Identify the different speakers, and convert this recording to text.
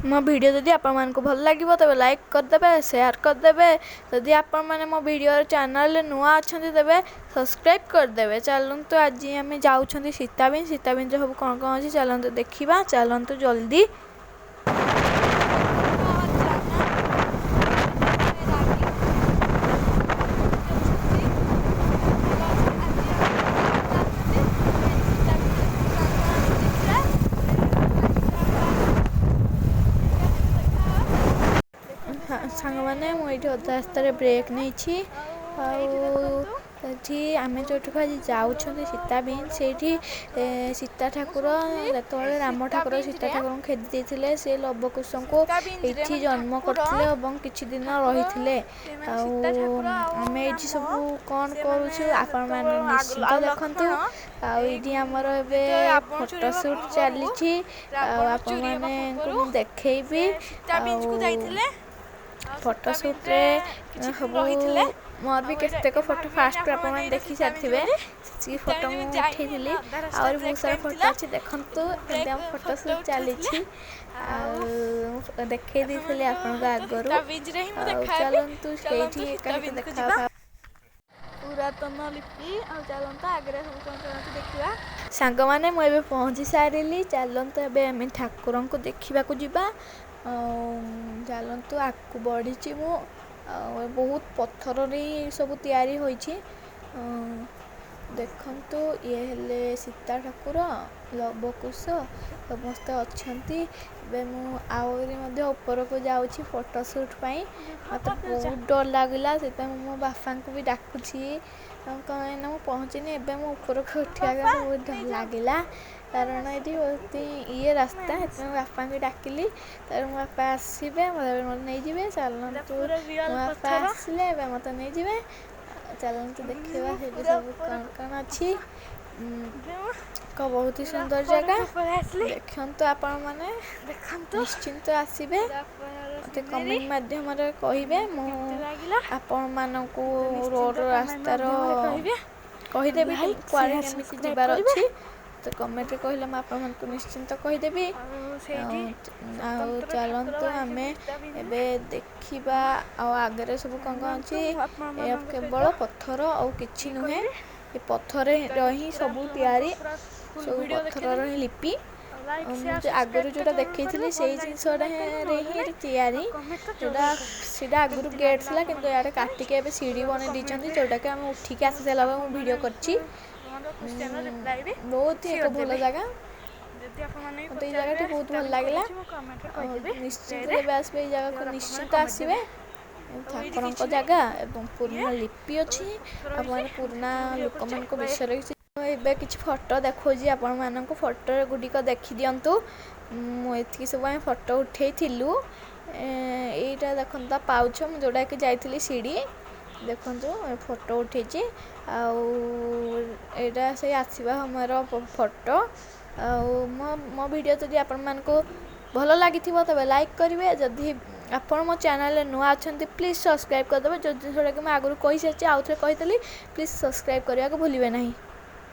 Speaker 1: मो वीडियो जदि आपण को भल लगे तब लाइक करदे शेयर करदे जदि आपण मैंने मो वीडियो चैनल नुआ अच्छा तेरे सब्सक्राइब करदे। चलतु आज आम जाऊँ सीताबिन सीताबिन जो सब कौन कौन अच्छी चलतु देखा चलतु जल्दी। सांग मैंने मुझे अधा रास्तार ब्रेक नहीं आम जो आज जाऊँ सीताबिन से सीता ठाकुर जो राम ठाकुर सीता ठाकुर खेदी देते से लवकुश को ये जन्म करते और किछि दिन रही आम ये सब कौन करूँ निश्चिंत देखु आईटी आमर ए फोटोशूट चली देखी फोटोशूट सब मोर भी केतेक फोटो फास्ट आप देखी सारे सी फोटो मुझे उठेली और बहुत सारा फोटो अच्छी देखु एकदम फोटोशूट चली देखे दी आपको आगर चलतु से देखा पुरातन लिपि चलता आगे सब कौन कौन देखा सांग मैंने मुझे पहुँची सारी चलतु एवं ठाकुर को देखा जा चलतु आगू बढ़ी मु बहुत पत्थर सब तैयारी होइछि देखंतु ये हेले सीता ठाकुर लवकुश समस्ते अच्छी मु ऊपर को जाऊँगी फोटोशूट मत बहुत डर लगला से मो बापा को भी डाकुची कहीं मुझे पहुँचनी एवं मो ऊपर को उठा बहुत डर लगला कारण ये बहुत ये रास्ता है बापा को डाकिली तर मो बापा आसवे मत नहीं चलतु मो बापा आसले मत नहीं चलतु देखा सब कौन कौन अच्छी बहुत ही सुंदर जगह देखते आपण मैंने निश्चिंत आसवे मत कमेंट माध्यम कहे आपण मानक रोड रास्तार कहीदेवी कुआड़े जबार अच्छी तो कमेंट कहले मुझे निश्चिंत कहीदेवी चलतु आम ए देखा आगे सब कौन कौन अच्छी केवल पत्थर और कि नुहे ये पत्थर ही सब तैयारी सब पत्थर लिपि आगुरी जोटा देखी से जिनसा ही तैयारी जोटा आगुरी गेट था कि काटिक सीढ़ी बन जोटा कि आम उठिक आसी सारा वीडियो कर बहुत ही एक भल जगह मत ये जगह बहुत भल लगे निश्चित आसवे जगह को निश्चित आसवे ठाकुर जगह एवं पुराना लिपि अच्छी पुराना लोक मान विषय ए कि फोटो देखो आपण मान फोटो गुड़िक देखी दिंतु मुझे सब फोटो उठेलु यहीटा देखता पाउछ जोटा कि जाइली सीढ़ी देखु फोटो उठे आटा से आसवा हमार फोटो मो वीडियो जदि आपण मान को भल लगी तब लाइक करेंगे जदि आपण मो चैनल नुआ अच्छा प्लीज सब्सक्राइब करदे जो जिनसा कि मैं आगुरी कही सारी आउ थे कही प्लीज सब्सक्राइब करने को भूलिए नहीं।